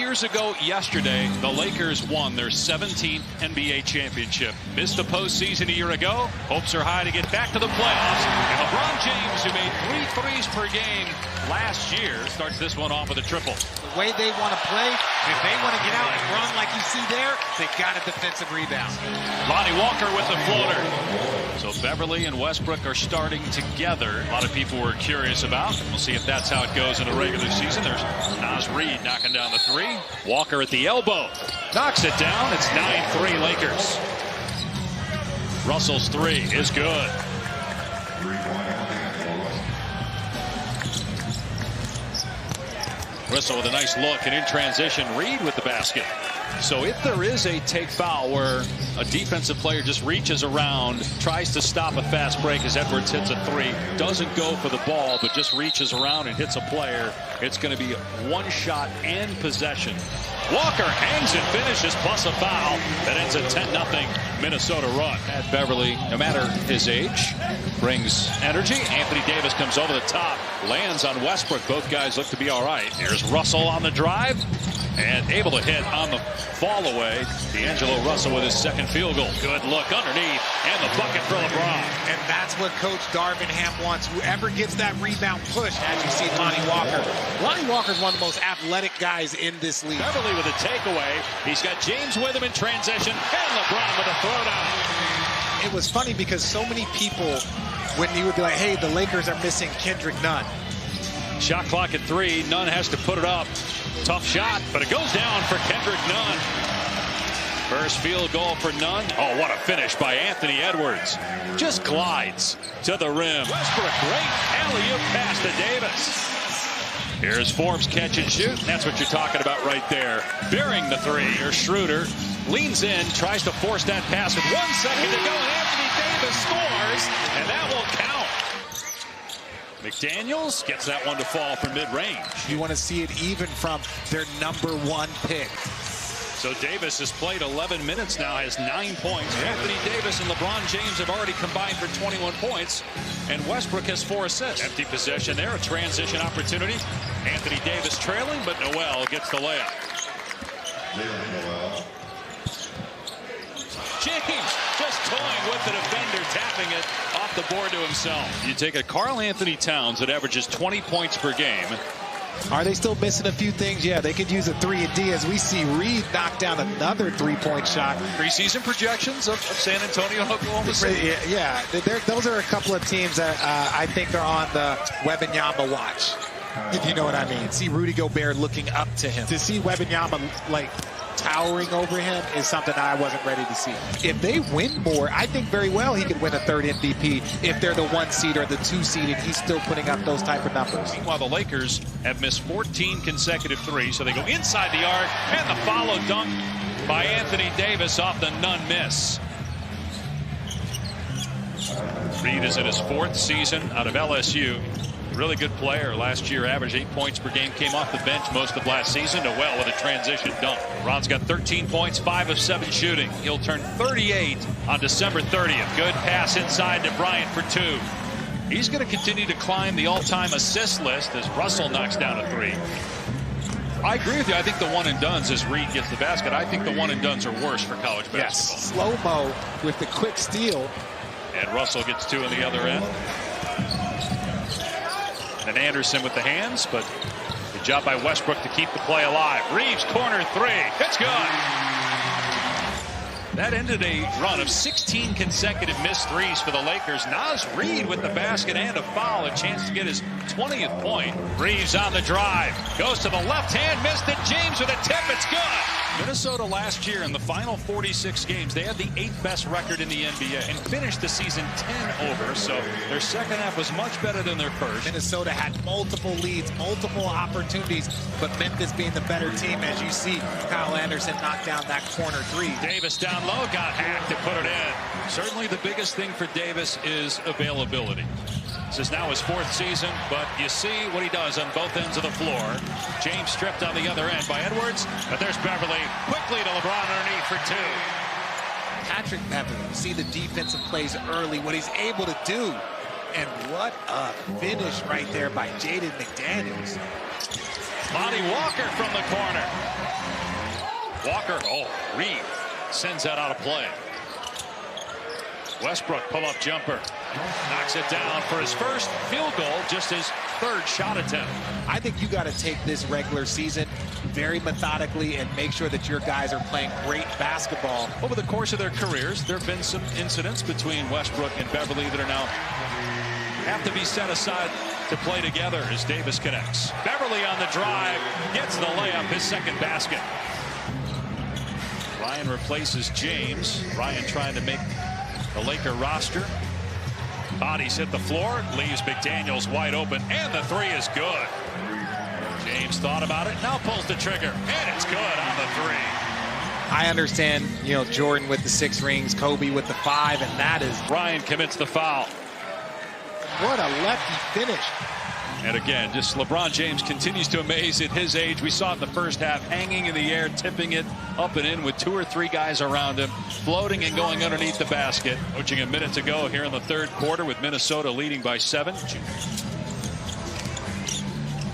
years ago yesterday, the Lakers won their 17th NBA championship. Missed the postseason a year ago. Hopes are high to get back to the playoffs. And LeBron James, who made 3 threes per game last year, starts this one off with a triple. The way they want to play, if they want to get out and run like you see there, they got a defensive rebound. Lonnie Walker with the floater. So Beverly and Westbrook are starting together. A lot of people were curious about. We'll see if that's how it goes in a regular season. There's Naz Reid knocking down the 3. Walker at the elbow. Knocks it down. It's 9-3 Lakers. Russell's 3 is good. Russell with a nice look, and in transition, Reid with the basket. So if there is a take foul where a defensive player just reaches around, tries to stop a fast break as Edwards hits a 3, doesn't go for the ball, but just reaches around and hits a player, it's going to be 1 shot and possession. Walker hangs and finishes, plus a foul that ends a 10-0 Minnesota run. At Beverly, no matter his age, brings energy. Anthony Davis comes over the top, lands on Westbrook. Both guys look to be all right. Here's Russell on the drive and able to hit on the fall away. D'Angelo Russell with his 2nd field goal. Good look underneath, and the bucket for LeBron. And that's what Coach Darvin Ham wants. Whoever gets that rebound push, as you see Lonnie Walker. Lonnie Walker's one of the most athletic guys in this league. Beverly with a takeaway. He's got James with him in transition, and LeBron with a throwdown. It was funny because so many people, when you would be like, hey, the Lakers are missing Kendrick Nunn. Shot clock at 3. Nunn has to put it up. Tough shot, but it goes down for Kendrick Nunn. First field goal for Nunn. Oh, what a finish by Anthony Edwards. Just glides to the rim. Westbrook, great alley-oop pass to Davis. Here's Forbes catch and shoot. That's what you're talking about right there. Bearing the 3. Here's Schroeder. Leans in, tries to force that pass with 1 second to go, and Anthony Davis scores, and that will count. McDaniels gets that one to fall from mid-range. You want to see it even from their #1 pick. So Davis has played 11 minutes now, has 9 points. Anthony Davis and LeBron James have already combined for 21 points, and Westbrook has 4 assists. Empty possession there, a transition opportunity. Anthony Davis trailing, but Noel gets the layup. James just toying with the defender, tapping it off the board to himself. You take a Karl Anthony Towns that averages 20 points per game. Are they still missing a few things? Yeah, they could use a 3 and D as we see Reid knock down another 3-point shot. Preseason projections of San Antonio, Oklahoma City. Yeah, those are a couple of teams that I think are on the Wembanyama watch, if you know what I mean. See Rudy Gobert looking up to him. To see Wembanyama like towering over him is something I wasn't ready to see. If they win more, I think very well he could win a 3rd MVP if they're the 1 seed or the 2 seed and he's still putting up those type of numbers. Meanwhile, the Lakers have missed 14 consecutive 3s, so they go inside the arc, and the follow dunk by Anthony Davis off the Nunn miss. Reid is in his 4th season out of LSU. Really good player. Last year averaged 8 points per game, came off the bench most of last season. Noel with a transition dunk. Ron's got 13 points, 5 of 7 shooting. He'll turn 38 on December 30th. Good pass inside to Bryant for 2. He's going to continue to climb the all-time assist list as Russell knocks down a 3. I agree with you. I think the one and dones as Reid gets the basket. I think the one and dones are worse for college basketball. Yes, slow-mo with the quick steal. And Russell gets 2 on the other end. And Anderson with the hands, but good job by Westbrook to keep the play alive. Reeves corner 3. It's good. That ended a run of 16 consecutive missed 3s for the Lakers. Naz Reid with the basket and a foul, a chance to get his 20th point. Reeves on the drive, goes to the left hand, missed it. James with a tip, it's good. Minnesota last year in the final 46 games, they had the 8th best record in the NBA and finished the season 10 over, so their second half was much better than their first. Minnesota had multiple leads, multiple opportunities, but Memphis being the better team, as you see Kyle Anderson knock down that corner 3. Davis down low, got hacked to put it in. Certainly the biggest thing for Davis is availability. This is now his 4th season, but you see what he does on both ends of the floor. James stripped on the other end by Edwards, but there's Beverly quickly to LeBron underneath for 2. Patrick Beverly, you see the defensive plays early, what he's able to do. And what a finish right there by Jaden McDaniels. Lonnie Walker from the corner. Walker, Reed sends that out of play. Westbrook pull-up jumper. Knocks it down for his first field goal, just his third shot attempt. I think you got to take this regular season very methodically and make sure that your guys are playing great basketball. Over the course of their careers, there have been some incidents between Westbrook and Beverly that are now have to be set aside to play together as Davis connects. Beverly on the drive, gets the layup, his second basket. Ryan replaces James. Ryan trying to make the Laker roster. Bodies hit the floor, leaves McDaniels wide open, and the three is good. James thought about it, now pulls the trigger, and it's good on the three. I understand, Jordan with the 6 rings, Kobe with the 5, and that is... Ryan commits the foul. What a lefty finish. And again, just LeBron James continues to amaze at his age. We saw it in the first half, hanging in the air, tipping it up and in with 2 or 3 guys around him, floating and going underneath the basket. Approaching a minute to go here in the third quarter with Minnesota leading by 7.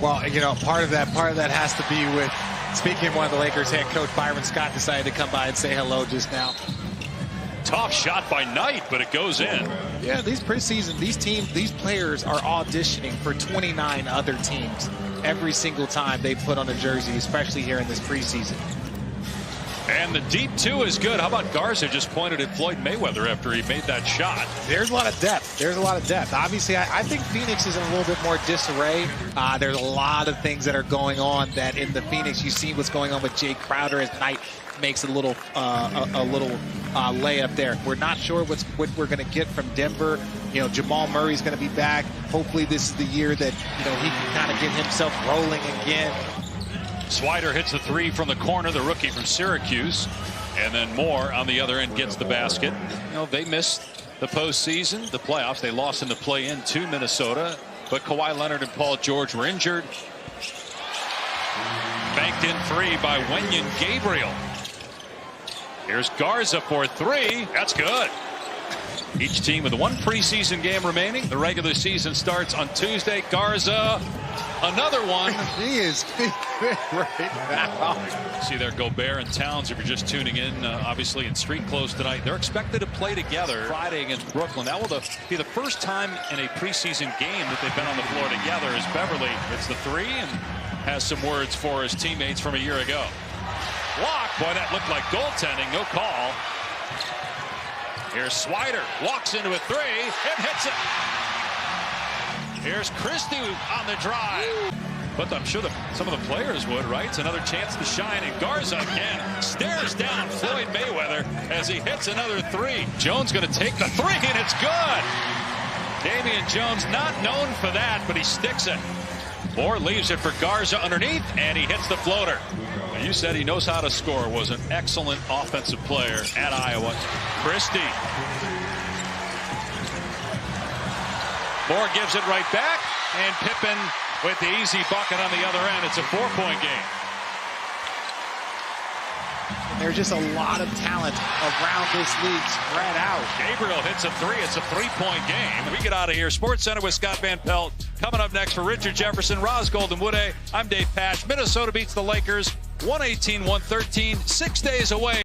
Well, part of that has to be with, speaking of one of the Lakers, head coach Byron Scott decided to come by and say hello just now. Tough shot by Knight, but it goes in. Yeah, these preseason, these players are auditioning for 29 other teams every single time they put on a jersey, especially here in this preseason. And the deep 2 is good. How about Garza just pointed at Floyd Mayweather after he made that shot? There's a lot of depth. Obviously, I think Phoenix is in a little bit more disarray. There's a lot of things that are going on that in the Phoenix. You see what's going on with Jay Crowder as Knight makes a little layup there. We're not sure what we're going to get from Denver. Jamal Murray's going to be back. Hopefully this is the year that he can kind of get himself rolling again. Swider hits the 3 from the corner, the rookie from Syracuse. And then Moore on the other end gets the basket. They missed the postseason, the playoffs. They lost in the play-in to Minnesota. But Kawhi Leonard and Paul George were injured. Banked in 3 by Wenyen Gabriel. Here's Garza for 3. That's good. Each team with 1 preseason game remaining. The regular season starts on Tuesday. Garza, another one. He is right now. See there Gobert and Towns, if you're just tuning in, obviously in street clothes tonight. They're expected to play together Friday against Brooklyn. That will be the first time in a preseason game that they've been on the floor together as Beverly hits the 3 and has some words for his teammates from a year ago. Block, boy, that looked like goaltending, no call. Here's Swider, walks into a 3 and hits it. Here's Christie on the drive. But I'm sure some of the players would, right? It's another chance to shine, and Garza again stares down Floyd Mayweather as he hits another 3. Jones going to take the 3, and it's good. Damian Jones not known for that, but he sticks it. Moore leaves it for Garza underneath, and he hits the floater. You said he knows how to score. Was an excellent offensive player at Iowa. Christie. Moore gives it right back, and Pippen with the easy bucket on the other end. It's a 4-point game. There's just a lot of talent around this league spread out. Gabriel hits a 3. It's a 3-point game. We get out of here. Sports Center with Scott Van Pelt. Coming up next for Richard Jefferson, Roz Golden Woode. I'm Dave Pasch. Minnesota beats the Lakers 118-113, 6 days away.